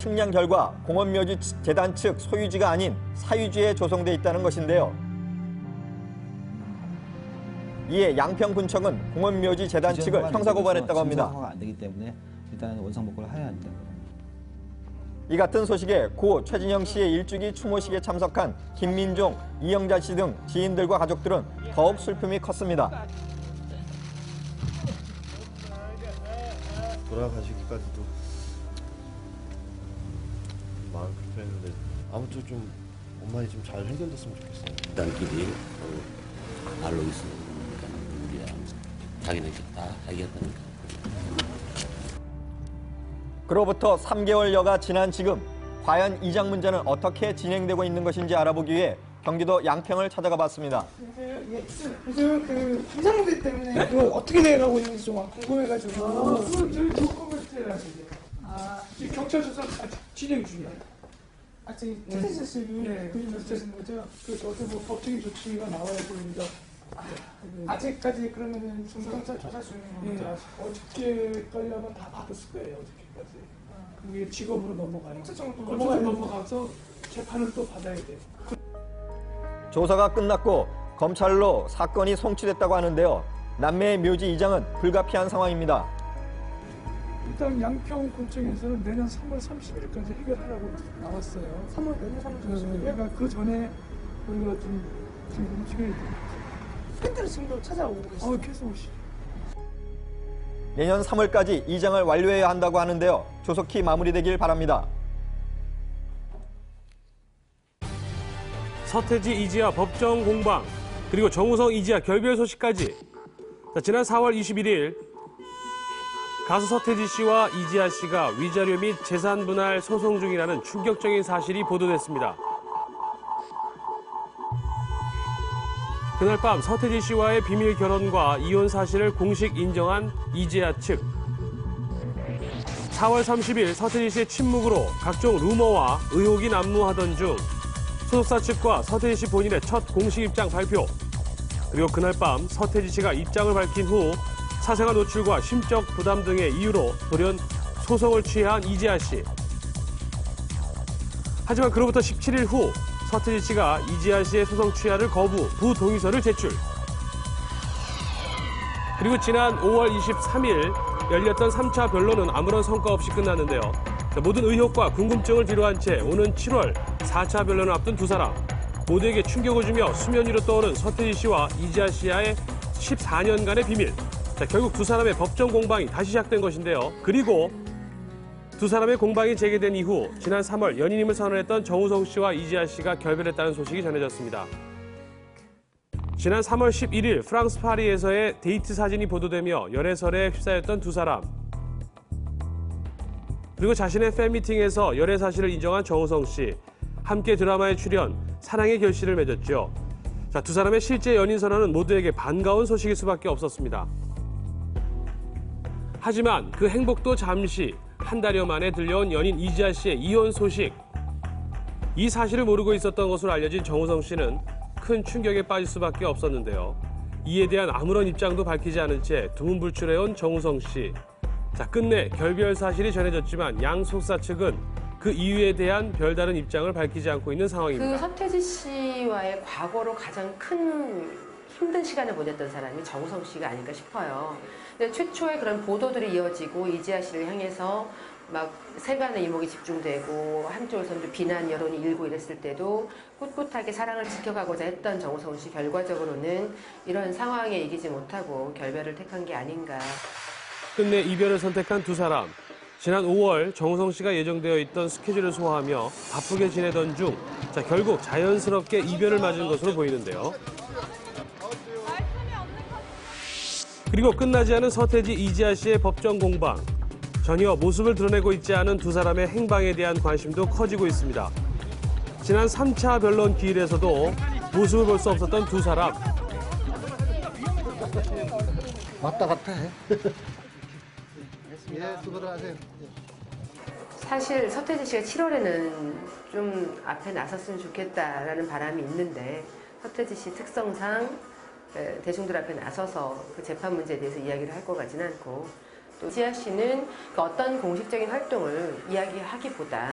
측량 결과 공원묘지 재단 측 소유지가 아닌 사유지에 조성돼 있다는 것인데요. 이에 양평군청은 공원묘지 재단 측을 형사고발했다고 합니다. 안 되기 때문에 일단 원상복구를 해야 합니다. 이 같은 소식에 고 최진영 씨의 일주기 추모식에 참석한 김민종, 이영자 씨 등 지인들과 가족들은 더욱 슬픔이 컸습니다. 돌아가시기까지도 마음 불편했는데 아무튼 좀 원만히 좀 잘 해결됐으면 좋겠어요. 일단끼리 알고 있으니까 우리가 자기네들 다 알겠다니까. 그로부터 3개월여가 지난 지금 과연 이장 문제는 어떻게 진행되고 있는 것인지 알아보기 위해 경기도 양평을 찾아가 봤습니다. 그래서 그 이장 문제 때문에 그 어떻게 돼가고 있는지 좀 궁금해가지고 그 조건을 하시죠. 지금 경찰 조사 아직 진행 중이에요. 아직 테스트를 하시는 거죠? 그 어떤 뭐 법적인 조치가 나와야 되는데 아직까지 그러면은 경찰 조사 중인 거죠? 어저께까지 아마 다 받았을 거예요. 어저께까지. 그게 직업으로 넘어가는 거죠. 넘어가서 재판을 또 받아야 돼요. 조사가 끝났고 검찰로 사건이 송치됐다고 하는데요. 남매의 묘지 이장은 불가피한 상황입니다. 일단 양평군청에서는 내년 3월 30일까지 해결하라고 나왔어요. 내년 3월 30일. 그러니까 그 전에 우리가 좀 지금 움직여야 돼요. 팬들은 지금도 찾아오고 있어요. 계속 오시죠. 내년 3월까지 이장을 완료해야 한다고 하는데요. 조속히 마무리되길 바랍니다. 서태지 이지아 법정 공방, 그리고 정우성 이지아 결별 소식까지. 지난 4월 21일 가수 서태지 씨와 이지아 씨가 위자료 및 재산 분할 소송 중이라는 충격적인 사실이 보도됐습니다. 그날 밤 서태지 씨와의 비밀 결혼과 이혼 사실을 공식 인정한 이지아 측. 4월 30일 서태지 씨의 침묵으로 각종 루머와 의혹이 난무하던 중 소속사 측과 서태지 씨 본인의 첫 공식 입장 발표. 그리고 그날 밤 서태지 씨가 입장을 밝힌 후 사생활 노출과 심적 부담 등의 이유로 돌연 소송을 취한 이지아 씨. 하지만 그로부터 17일 후 서태지 씨가 이지아 씨의 소송 취하를 거부, 부동의서를 제출. 그리고 지난 5월 23일 열렸던 3차 변론은 아무런 성과 없이 끝났는데요. 모든 의혹과 궁금증을 뒤로한 채 오는 7월 4차 변론을 앞둔 두 사람. 모두에게 충격을 주며 수면 위로 떠오른 서태지 씨와 이지아 씨와의 14년간의 비밀. 결국 두 사람의 법정 공방이 다시 시작된 것인데요. 그리고 두 사람의 공방이 재개된 이후 지난 3월 연인임을 선언했던 정우성 씨와 이지아 씨가 결별했다는 소식이 전해졌습니다. 지난 3월 11일 프랑스 파리에서의 데이트 사진이 보도되며 열애설에 휩싸였던 두 사람. 그리고 자신의 팬미팅에서 열애 사실을 인정한 정우성 씨. 함께 드라마에 출연, 사랑의 결실을 맺었죠. 두 사람의 실제 연인 선언은 모두에게 반가운 소식일 수밖에 없었습니다. 하지만 그 행복도 잠시 한 달여 만에 들려온 연인 이지아 씨의 이혼 소식. 이 사실을 모르고 있었던 것으로 알려진 정우성 씨는 큰 충격에 빠질 수밖에 없었는데요. 이에 대한 아무런 입장도 밝히지 않은 채 두문불출해온 정우성 씨. 끝내 결별 사실이 전해졌지만 양 소속사 측은 그 이유에 대한 별다른 입장을 밝히지 않고 있는 상황입니다. 그 서태지 씨와의 과거로 가장 큰 힘든 시간을 보냈던 사람이 정우성 씨가 아닐까 싶어요. 근데 최초의 그런 보도들이 이어지고 이지아 씨를 향해서 막 세간의 이목이 집중되고 한쪽에서는 또 비난 여론이 일고 이랬을 때도 꿋꿋하게 사랑을 지켜가고자 했던 정우성 씨, 결과적으로는 이런 상황에 이기지 못하고 결별을 택한 게 아닌가. 끝내 이별을 선택한 두 사람. 지난 5월 정우성 씨가 예정되어 있던 스케줄을 소화하며 바쁘게 지내던 중 결국 자연스럽게 이별을 맞은 것으로 보이는데요. 그리고 끝나지 않은 서태지 이지아 씨의 법정 공방. 전혀 모습을 드러내고 있지 않은 두 사람의 행방에 대한 관심도 커지고 있습니다. 지난 3차 변론 기일에서도 모습을 볼 수 없었던 두 사람. 왔다 갔다 해. 수고들 하세요. 사실 서태지 씨가 7월에는 좀 앞에 나섰으면 좋겠다라는 바람이 있는데 서태지 씨 특성상 대중들 앞에 나서서 그 재판 문제에 대해서 이야기를 할 것 같지는 않고 또 이지아 씨는 그 어떤 공식적인 활동을 이야기하기보다